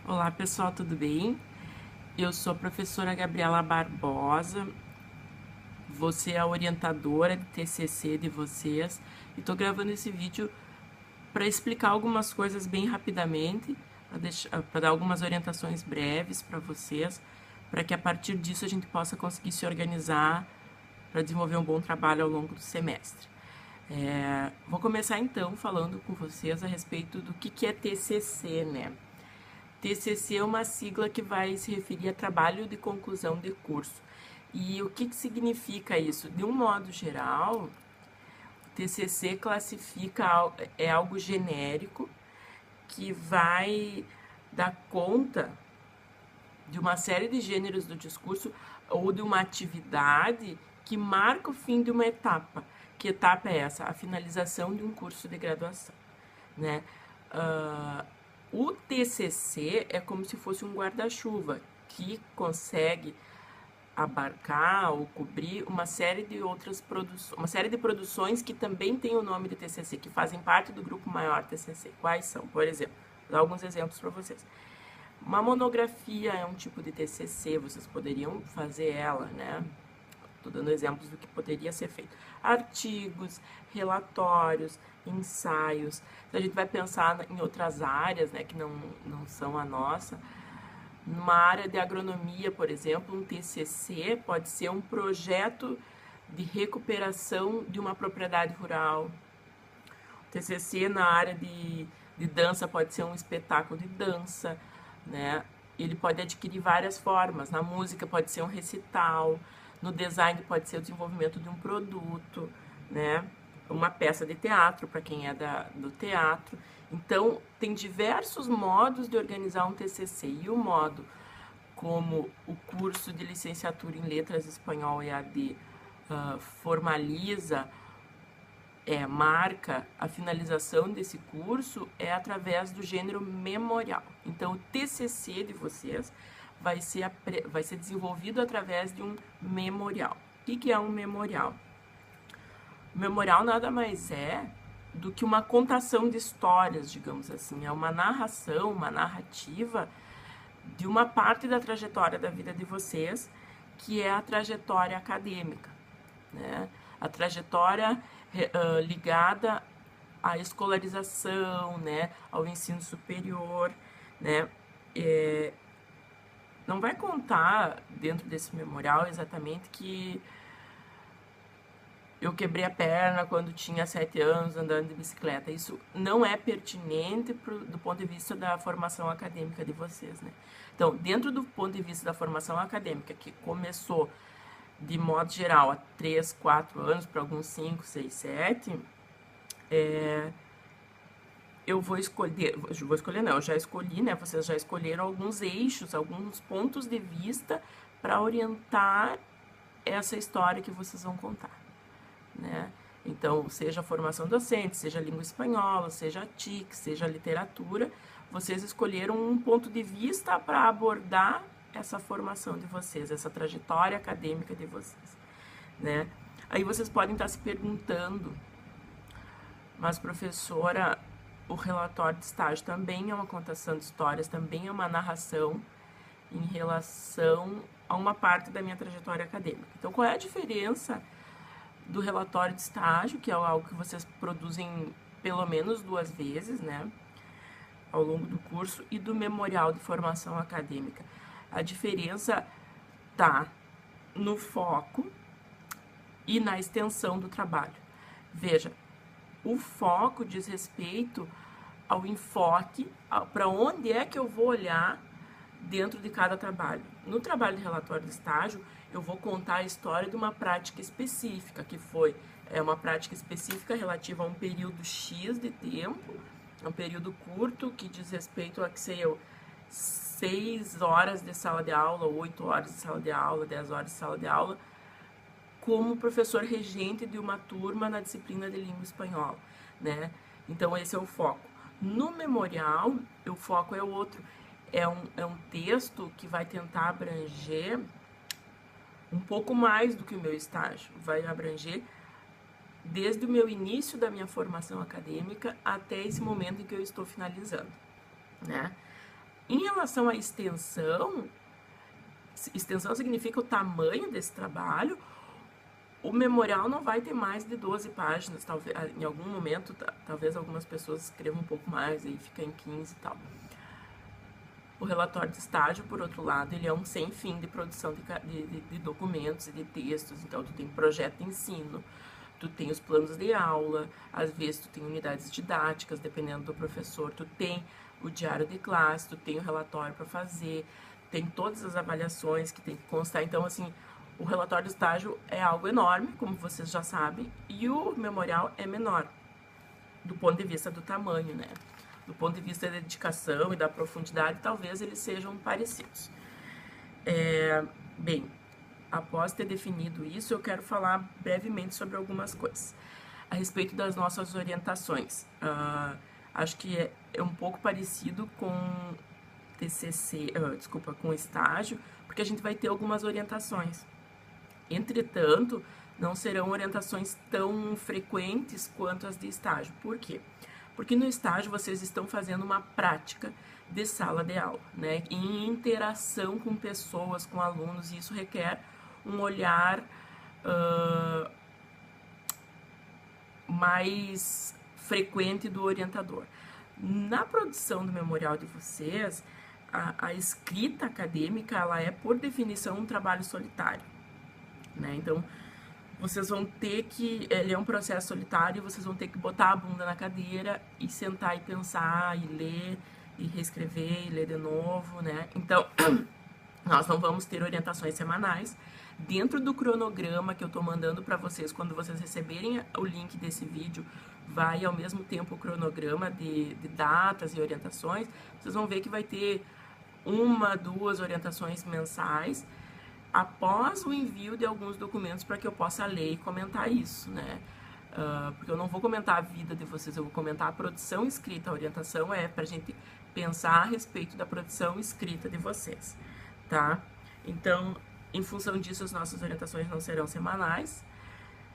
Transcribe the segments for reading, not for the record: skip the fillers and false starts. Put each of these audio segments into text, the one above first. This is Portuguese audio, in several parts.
Olá pessoal, tudo bem? Eu sou a professora Gabriela Barbosa, você é a orientadora de TCC de vocês e estou gravando esse vídeo para explicar algumas coisas bem rapidamente, para dar algumas orientações breves para vocês, para que a partir disso a gente possa conseguir se organizar para desenvolver um bom trabalho ao longo do semestre. Vou começar então falando com vocês a respeito do que é TCC, né? TCC é uma sigla que vai se referir a trabalho de conclusão de curso. E o que significa isso? De um modo geral, o TCC é algo genérico que vai dar conta de uma série de gêneros do discurso ou de uma atividade que marca o fim de uma etapa. Que etapa é essa? A finalização de um curso de graduação, né? O TCC é como se fosse um guarda-chuva que consegue abarcar ou cobrir uma série de outras produções, uma série de produções que também têm o nome de TCC, que fazem parte do grupo maior TCC. Quais são? Por exemplo, vou dar alguns exemplos para vocês. Uma monografia é um tipo de TCC, vocês poderiam fazer ela, né? Estou dando exemplos do que poderia ser feito. Artigos, relatórios, ensaios. A gente vai pensar em outras áreas, né, que não são a nossa. Numa área de agronomia, por exemplo, um TCC pode ser um projeto de recuperação de uma propriedade rural. O TCC na área de dança pode ser um espetáculo de dança, né? Ele pode adquirir várias formas. Na música pode ser um recital, no design pode ser o desenvolvimento de um produto, né? Uma peça de teatro, para quem é do teatro. Então, tem diversos modos de organizar um TCC. E o modo como o curso de licenciatura em Letras Espanhol EAD formaliza, marca a finalização desse curso é através do gênero memorial. Então, o TCC de vocês vai ser desenvolvido através de um memorial. O que é um memorial? O memorial nada mais é do que uma contação de histórias, digamos assim. É uma narração, uma narrativa de uma parte da trajetória da vida de vocês, que é a trajetória acadêmica, né? A trajetória ligada à escolarização, né? Ao ensino superior, né? Não vai contar dentro desse memorial exatamente que eu quebrei a perna quando tinha 7 anos andando de bicicleta. Isso não é pertinente do ponto de vista da formação acadêmica de vocês, né? Então, dentro do ponto de vista da formação acadêmica, que começou de modo geral há 3, 4 anos, para alguns 5, 6, 7, eu já escolhi, né? Vocês já escolheram alguns eixos, alguns pontos de vista para orientar essa história que vocês vão contar, né? Então, seja a formação docente, seja a língua espanhola, seja a TIC, seja a literatura, vocês escolheram um ponto de vista para abordar essa formação de vocês, essa trajetória acadêmica de vocês, né? Aí vocês podem estar se perguntando, mas professora, o relatório de estágio também é uma contação de histórias, também é uma narração em relação a uma parte da minha trajetória acadêmica. Então, qual é a diferença do relatório de estágio, que é algo que vocês produzem pelo menos 2 vezes, né, ao longo do curso, e do memorial de formação acadêmica? A diferença está no foco e na extensão do trabalho. Veja, o foco diz respeito ao enfoque, para onde é que eu vou olhar dentro de cada trabalho. No trabalho de relatório de estágio, eu vou contar a história de uma prática específica, que foi uma prática específica relativa a um período X de tempo, um período curto, que diz respeito a, que sei eu, 6 horas de sala de aula, 8 horas de sala de aula, 10 horas de sala de aula, como professor regente de uma turma na disciplina de língua espanhola, né? Então, esse é o foco. No memorial, o foco é outro. É um texto que vai tentar abranger um pouco mais do que o meu estágio. Vai abranger desde o meu início da minha formação acadêmica até esse momento em que eu estou finalizando, né? Em relação à extensão, extensão significa o tamanho desse trabalho. O memorial não vai ter mais de 12 páginas, talvez, em algum momento, talvez algumas pessoas escrevam um pouco mais, aí fica em 15 e tal. O relatório de estágio, por outro lado, ele é um sem fim de produção de documentos e de textos. Então, tu tem projeto de ensino, tu tem os planos de aula, às vezes tu tem unidades didáticas, dependendo do professor, tu tem o diário de classe, tu tem o relatório para fazer, tem todas as avaliações que tem que constar. Então, assim, o relatório de estágio é algo enorme, como vocês já sabem, e o memorial é menor, do ponto de vista do tamanho, né? Do ponto de vista da dedicação e da profundidade, talvez eles sejam parecidos. Bem, após ter definido isso, eu quero falar brevemente sobre algumas coisas. A respeito das nossas orientações. Acho que é um pouco parecido com TCC, com estágio, porque a gente vai ter algumas orientações. Entretanto, não serão orientações tão frequentes quanto as de estágio. Por quê? Porque no estágio vocês estão fazendo uma prática de sala de aula, né? Em interação com pessoas, com alunos, e isso requer um olhar mais frequente do orientador. Na produção do memorial de vocês, a escrita acadêmica, ela é, por definição, um trabalho solitário, né? Então, vocês vão ter que, ele é um processo solitário, vocês vão ter que botar a bunda na cadeira e sentar e pensar, e ler, e reescrever, e ler de novo, né? Então, nós não vamos ter orientações semanais. Dentro do cronograma que eu tô mandando para vocês, quando vocês receberem o link desse vídeo, vai ao mesmo tempo o cronograma de datas e orientações. Vocês vão ver que vai ter 1, 2 orientações mensais, após o envio de alguns documentos para que eu possa ler e comentar isso, né? Porque eu não vou comentar a vida de vocês, eu vou comentar a produção escrita. A orientação é para a gente pensar a respeito da produção escrita de vocês, tá? Então, em função disso, as nossas orientações não serão semanais.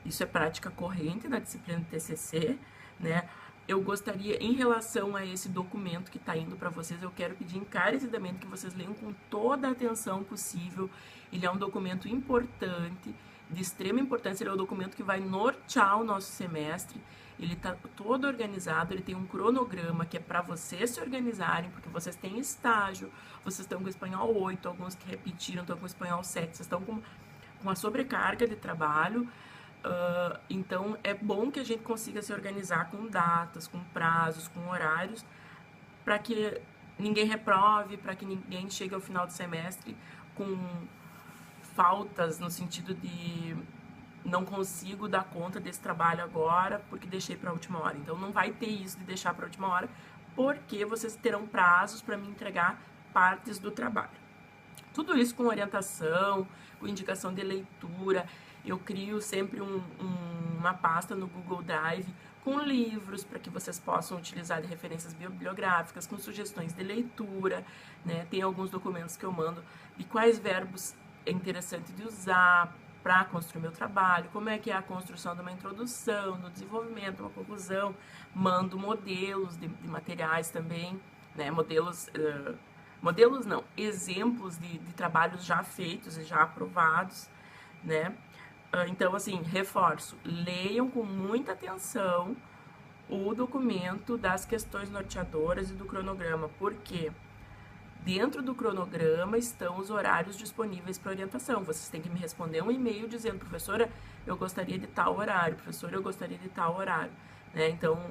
Isso é prática corrente na disciplina de TCC, né? Eu gostaria, em relação a esse documento que está indo para vocês, eu quero pedir encarecidamente que vocês leiam com toda a atenção possível. Ele é um documento importante, de extrema importância. Ele é o documento que vai nortear o nosso semestre. Ele está todo organizado, ele tem um cronograma que é para vocês se organizarem, porque vocês têm estágio, vocês estão com espanhol 8, alguns que repetiram estão com espanhol 7, vocês estão com uma sobrecarga de trabalho. Então, é bom que a gente consiga se organizar com datas, com prazos, com horários, para que ninguém reprove, para que ninguém chegue ao final do semestre com faltas no sentido de não consigo dar conta desse trabalho agora porque deixei para a última hora. Então, não vai ter isso de deixar para a última hora, porque vocês terão prazos para me entregar partes do trabalho. Tudo isso com orientação, com indicação de leitura. Eu crio sempre uma pasta no Google Drive com livros para que vocês possam utilizar de referências bibliográficas, com sugestões de leitura, né? Tem alguns documentos que eu mando de quais verbos é interessante de usar para construir meu trabalho, como é que é a construção de uma introdução, do desenvolvimento, uma conclusão. Mando modelos de materiais também, né? Modelos não, exemplos de trabalhos já feitos e já aprovados, né? Então, assim, reforço, leiam com muita atenção o documento das questões norteadoras e do cronograma, porque dentro do cronograma estão os horários disponíveis para orientação. Vocês têm que me responder um e-mail dizendo: professora, eu gostaria de tal horário, professora, eu gostaria de tal horário, né? Então,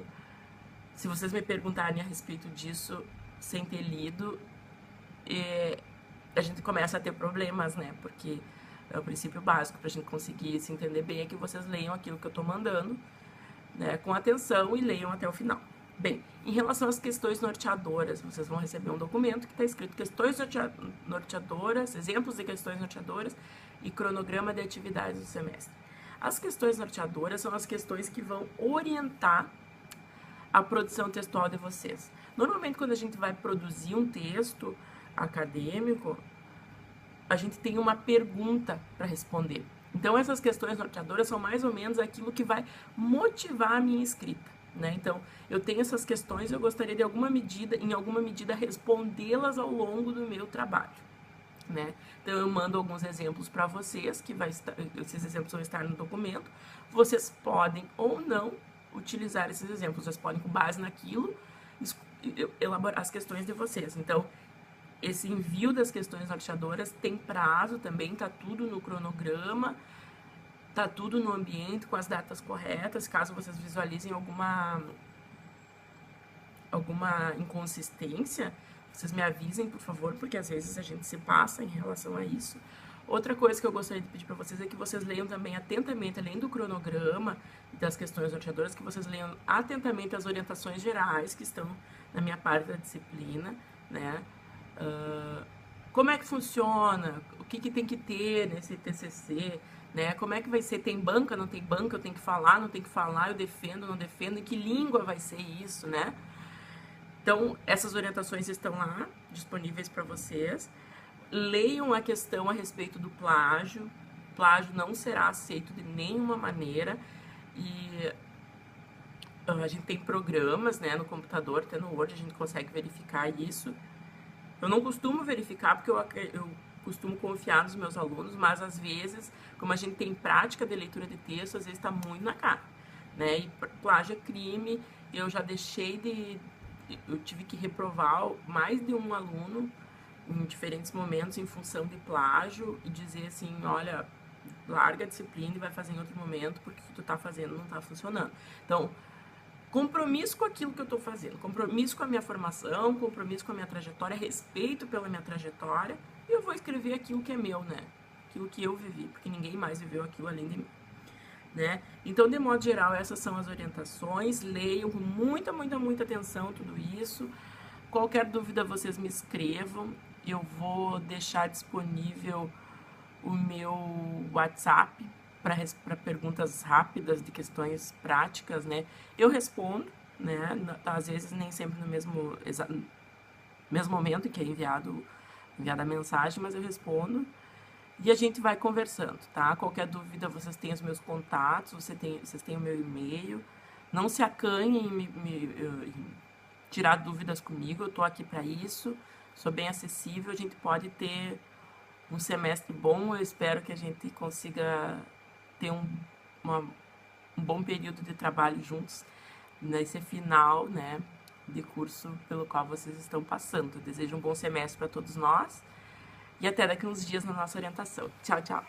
se vocês me perguntarem a respeito disso sem ter lido, a gente começa a ter problemas, né? Porque é o princípio básico para a gente conseguir se entender bem, é que vocês leiam aquilo que eu estou mandando, né, com atenção, e leiam até o final. Bem, em relação às questões norteadoras, vocês vão receber um documento que está escrito questões norteadoras, exemplos de questões norteadoras e cronograma de atividades do semestre. As questões norteadoras são as questões que vão orientar a produção textual de vocês. Normalmente, quando a gente vai produzir um texto acadêmico, a gente tem uma pergunta para responder. Então, essas questões norteadoras são mais ou menos aquilo que vai motivar a minha escrita, né? Então, eu tenho essas questões e eu gostaria de em alguma medida, respondê-las ao longo do meu trabalho, né? Então, eu mando alguns exemplos para vocês, esses exemplos vão estar no documento. Vocês podem ou não utilizar esses exemplos, vocês podem, com base naquilo, elaborar as questões de vocês. Então, esse envio das questões norteadoras tem prazo também, tá tudo no cronograma, tá tudo no ambiente, com as datas corretas. Caso vocês visualizem alguma inconsistência, vocês me avisem, por favor, porque às vezes a gente se passa em relação a isso. Outra coisa que eu gostaria de pedir para vocês é que vocês leiam também atentamente, além do cronograma e das questões norteadoras, que vocês leiam atentamente as orientações gerais que estão na minha parte da disciplina, né? Como é que funciona, o que tem que ter nesse TCC, né? Como é que vai ser, tem banca, não tem banca, eu tenho que falar, não tenho que falar, eu defendo, não defendo, em que língua vai ser isso, né? Então, essas orientações estão lá, disponíveis para vocês. Leiam a questão a respeito do plágio. Plágio não será aceito de nenhuma maneira. E a gente tem programas, né, no computador, até no Word, a gente consegue verificar isso. Eu não costumo verificar, porque eu costumo confiar nos meus alunos, mas às vezes, como a gente tem prática de leitura de texto, às vezes está muito na cara, né? E plágio é crime, eu já eu tive que reprovar mais de um aluno em diferentes momentos em função de plágio e dizer assim, olha, larga a disciplina e vai fazer em outro momento, porque o que tu tá fazendo não tá funcionando. Então, compromisso com aquilo que eu estou fazendo, compromisso com a minha formação, compromisso com a minha trajetória, respeito pela minha trajetória, e eu vou escrever aquilo que é meu, né? Aquilo que eu vivi, porque ninguém mais viveu aquilo além de mim, né? Então, de modo geral, essas são as orientações. Leiam com muita, muita, muita atenção tudo isso. Qualquer dúvida, vocês me escrevam. Eu vou deixar disponível o meu WhatsApp para perguntas rápidas de questões práticas, né? Eu respondo, né? Às vezes nem sempre no mesmo momento em que é enviada a mensagem, mas eu respondo e a gente vai conversando, tá? Qualquer dúvida, vocês têm os meus contatos, vocês têm o meu e-mail. Não se acanhem em tirar dúvidas comigo, eu tô aqui para isso, sou bem acessível, a gente pode ter um semestre bom, eu espero que a gente consiga ter um bom período de trabalho juntos nesse final, né, de curso pelo qual vocês estão passando. Eu desejo um bom semestre para todos nós e até daqui uns dias na nossa orientação. Tchau, tchau!